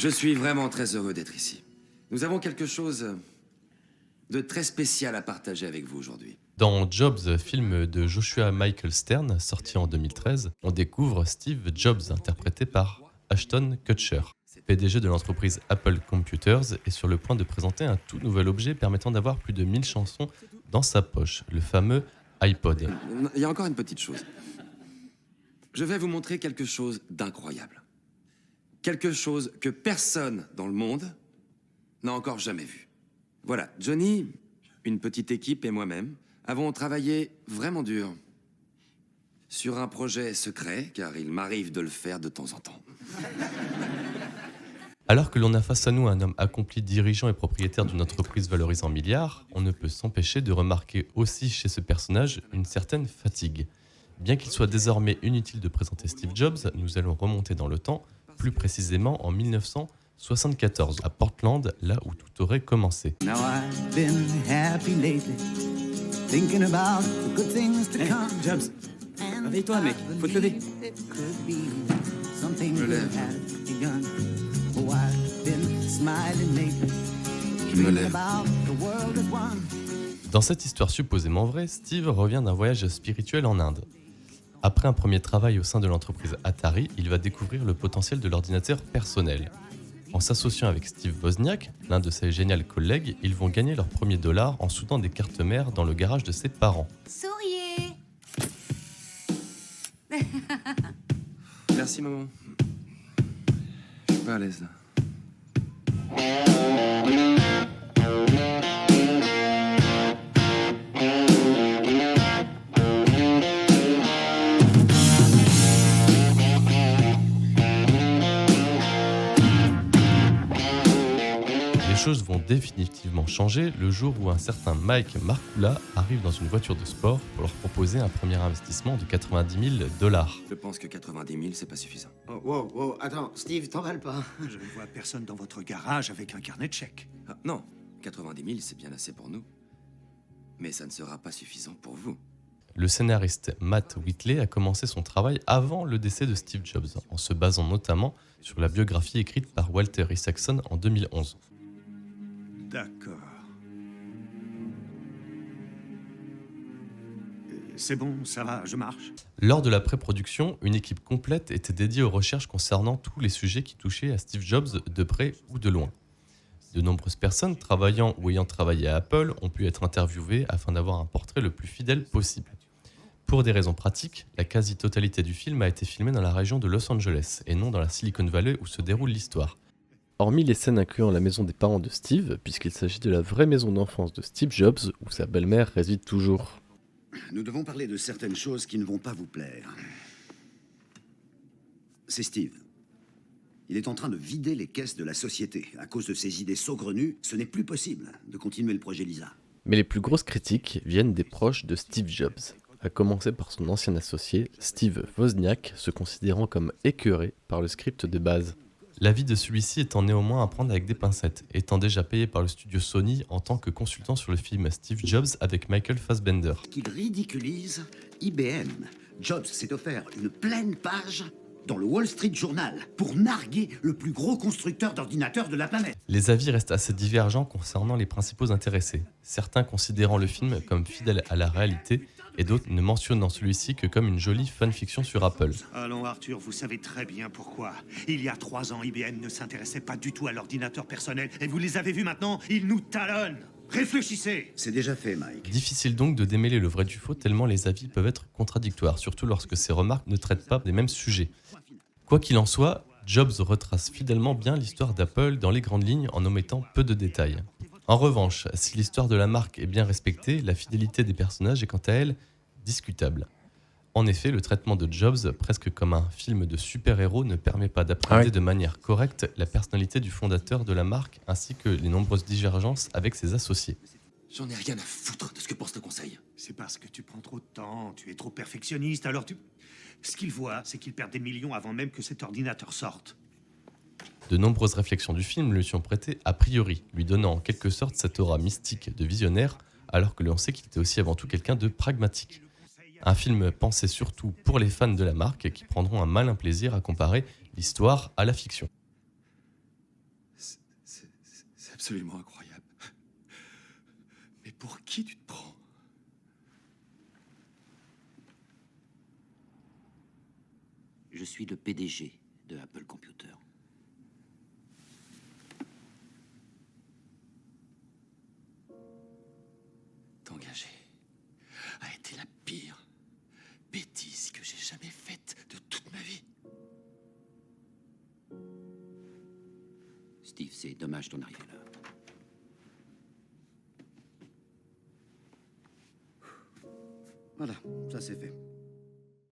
Je suis vraiment très heureux d'être ici. Nous avons quelque chose de très spécial à partager avec vous aujourd'hui. Dans Jobs, film de Joshua Michael Stern, sorti en 2013, on découvre Steve Jobs, interprété par Ashton Kutcher. PDG de l'entreprise Apple Computers est sur le point de présenter un tout nouvel objet permettant d'avoir plus de 1000 chansons dans sa poche, le fameux iPod. Il y a encore une petite chose. Je vais vous montrer quelque chose d'incroyable. Quelque chose que personne dans le monde n'a encore jamais vu. Voilà, Johnny, une petite équipe et moi-même avons travaillé vraiment dur sur un projet secret, car il m'arrive de le faire de temps en temps. Alors que l'on a face à nous un homme accompli, dirigeant et propriétaire d'une entreprise valorisée en milliards, on ne peut s'empêcher de remarquer aussi chez ce personnage une certaine fatigue. Bien qu'il soit désormais inutile de présenter Steve Jobs, nous allons remonter dans le temps, plus précisément en 1974, à Portland, là où tout aurait commencé. Now I've been happy lately, thinking about the good things to come. Jobs, réveille-toi, mec, faut te lever. It could be something Je me good lève. has begun. Oh, I've been smiling lately, Je me dreaming lève. about the world as one. Dans cette histoire supposément vraie, Steve revient d'un voyage spirituel en Inde. Après un premier travail au sein de l'entreprise Atari, il va découvrir le potentiel de l'ordinateur personnel. En s'associant avec Steve Wozniak, l'un de ses géniaux collègues, ils vont gagner leur premier dollar en soudant des cartes mères dans le garage de ses parents. Souriez. Merci, maman. Je suis pas à l'aise, là. Les choses vont définitivement changer le jour où un certain Mike Markula arrive dans une voiture de sport pour leur proposer un premier investissement de 90 000 $. Je pense que 90 000, c'est pas suffisant. Oh, wow, wow, attends, Steve, t'emballes pas. Je ne vois personne dans votre garage avec un carnet de chèques. Ah, non, 90 000, c'est bien assez pour nous. Mais ça ne sera pas suffisant pour vous. Le scénariste Matt Whitley a commencé son travail avant le décès de Steve Jobs, en se basant notamment sur la biographie écrite par Walter Isaacson en 2011. D'accord. C'est bon, ça va, je marche. Lors de la pré-production, une équipe complète était dédiée aux recherches concernant tous les sujets qui touchaient à Steve Jobs de près ou de loin. De nombreuses personnes travaillant ou ayant travaillé à Apple ont pu être interviewées afin d'avoir un portrait le plus fidèle possible. Pour des raisons pratiques, la quasi-totalité du film a été filmée dans la région de Los Angeles et non dans la Silicon Valley où se déroule l'histoire. Hormis les scènes incluant la maison des parents de Steve, puisqu'il s'agit de la vraie maison d'enfance de Steve Jobs où sa belle-mère réside toujours. Nous devons parler de certaines choses qui ne vont pas vous plaire. C'est Steve. Il est en train de vider les caisses de la société. À cause de ses idées saugrenues, ce n'est plus possible de continuer le projet Lisa. Mais les plus grosses critiques viennent des proches de Steve Jobs, à commencer par son ancien associé, Steve Wozniak, se considérant comme écœuré par le script de base. L'avis de celui-ci étant néanmoins à prendre avec des pincettes, étant déjà payé par le studio Sony en tant que consultant sur le film Steve Jobs avec Michael Fassbender. Qu'il ridiculise IBM. Jobs s'est offert une pleine page dans le Wall Street Journal pour narguer le plus gros constructeur d'ordinateurs de la planète. Les avis restent assez divergents concernant les principaux intéressés, certains considérant le film comme fidèle à la réalité et d'autres ne mentionnant celui-ci que comme une jolie fanfiction sur Apple. Allons, Arthur, vous savez très bien pourquoi. Il y a 3 ans, IBM ne s'intéressait pas du tout à l'ordinateur personnel. Et vous les avez vus maintenant, ils nous talonnent. Réfléchissez. C'est déjà fait, Mike. Difficile donc de démêler le vrai du faux tellement les avis peuvent être contradictoires, surtout lorsque ces remarques ne traitent pas des mêmes sujets. Quoi qu'il en soit, Jobs retrace fidèlement bien l'histoire d'Apple dans les grandes lignes en omettant peu de détails. En revanche, si l'histoire de la marque est bien respectée, la fidélité des personnages est quant à elle discutable. En effet, le traitement de Jobs, presque comme un film de super-héros, ne permet pas d'appréhender de manière correcte la personnalité du fondateur de la marque ainsi que les nombreuses divergences avec ses associés. J'en ai rien à foutre de ce que pense le conseil. C'est parce que tu prends trop de temps, tu es trop perfectionniste, alors tu... Ce qu'il voit, c'est qu'il perd des millions avant même que cet ordinateur sorte. De nombreuses réflexions du film lui sont prêtées a priori, lui donnant en quelque sorte cette aura mystique de visionnaire, alors que l'on sait qu'il était aussi avant tout quelqu'un de pragmatique. Un film pensé surtout pour les fans de la marque qui prendront un malin plaisir à comparer l'histoire à la fiction. absolument incroyable. Mais pour qui tu te prends? Je suis le PDG de Apple Computer. T'engager a été la pire bêtise que j'ai jamais faite de toute ma vie. Steve, c'est dommage d'en arriver là. Voilà, ça c'est fait.